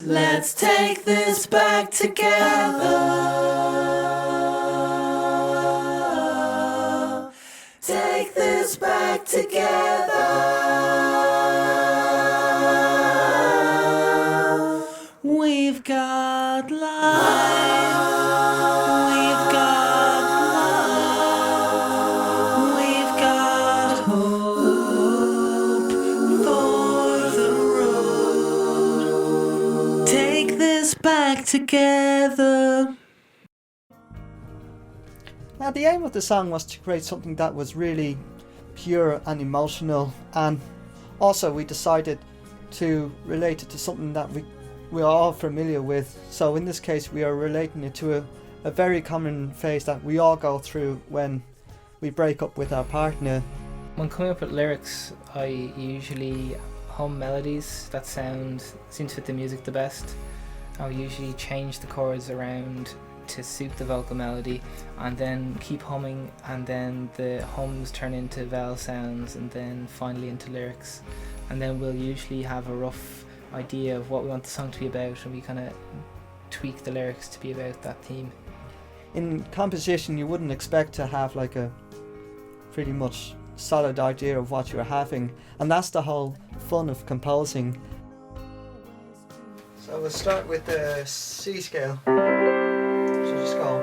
Let's take this back together. Take this back together. We've got life. We've got love. We've got hope for the road. Take this back together. Now, the aim of the song was to create something that was really pure and emotional, and also we decided to relate it to something that we are all familiar with. So in this case, we are relating it to a very common phase that we all go through when we break up with our partner. When coming up with lyrics, I usually hum melodies that seems to fit the music the best. I'll usually change the chords around to suit the vocal melody and then keep humming, and then the hums turn into vowel sounds and then finally into lyrics. And then we'll usually have a rough idea of what we want the song to be about, and we kind of tweak the lyrics to be about that theme. In composition, you wouldn't expect to have like a pretty much solid idea of what you're having, and that's the whole fun of composing. So we'll start with the C scale. So just go.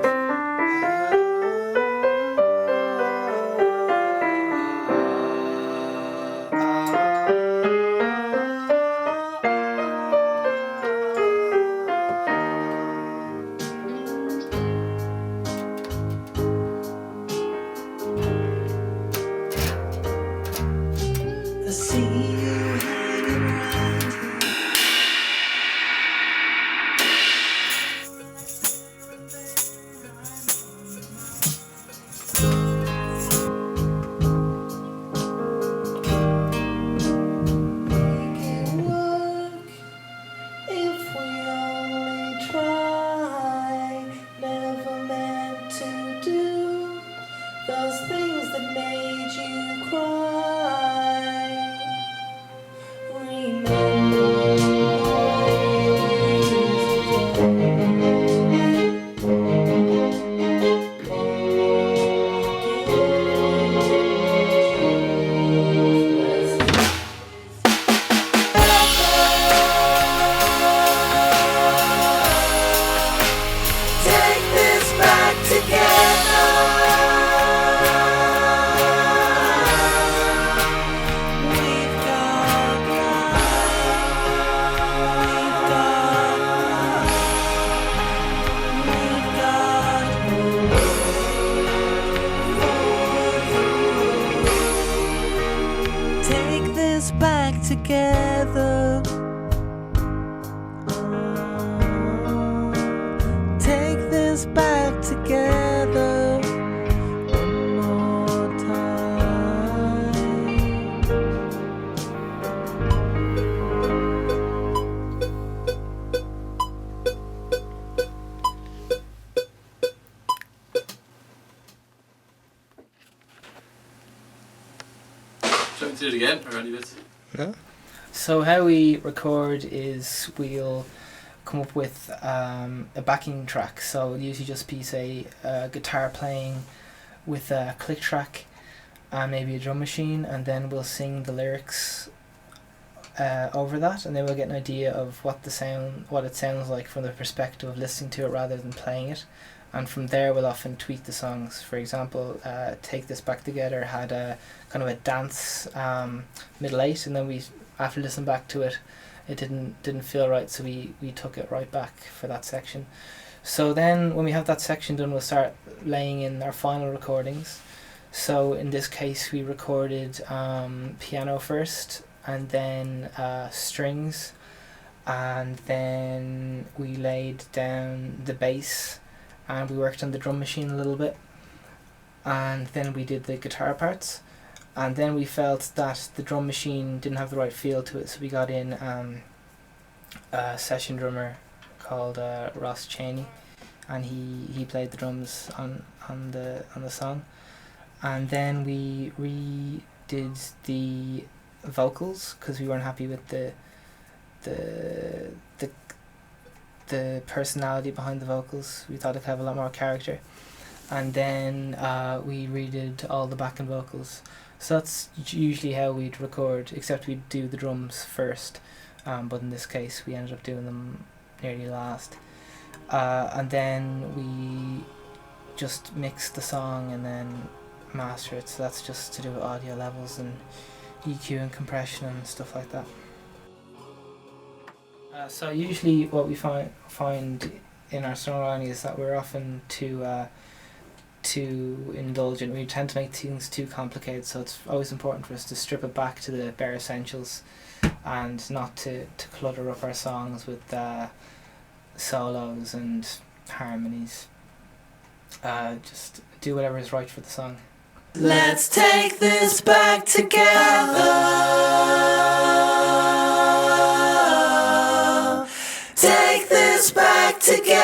I see you hanging around here. We can work if we only try. Never meant to do those things that made you cry. Remember take this back together. We've got love. We've got hope. Take this back together. Take this back together one more time. Shall we do it again, or any bits? So how we record is we'll come up with a backing track. So it'll usually just be, say, a guitar playing with a click track and maybe a drum machine, and then we'll sing the lyrics over that, and then we'll get an idea of what it sounds like from the perspective of listening to it rather than playing it. And from there we'll often tweak the songs. For example, Take This Back Together had a kind of a dance middle eight, and then we, after listening back to it, it didn't feel right, so we took it right back for that section. So then when we have that section done, we'll start laying in our final recordings. So in this case we recorded piano first, and then strings, and then we laid down the bass, and we worked on the drum machine a little bit, and then we did the guitar parts. And then we felt that the drum machine didn't have the right feel to it, so we got in a session drummer called Ross Cheney, and he played the drums on the song. And then we redid the vocals because we weren't happy with the the personality behind the vocals. We thought it could have a lot more character. And then we redid all the backing vocals. So that's usually how we'd record, except we'd do the drums first. But in this case, we ended up doing them nearly last. And then we just mix the song and then master it. So that's just to do with audio levels and EQ and compression and stuff like that. So usually what we find in our songwriting is that we're often too indulgent. We tend to make things too complicated, so it's always important for us to strip it back to the bare essentials and not to clutter up our songs with solos and harmonies. Just do whatever is right for the song. Let's take this back together. Take this back together.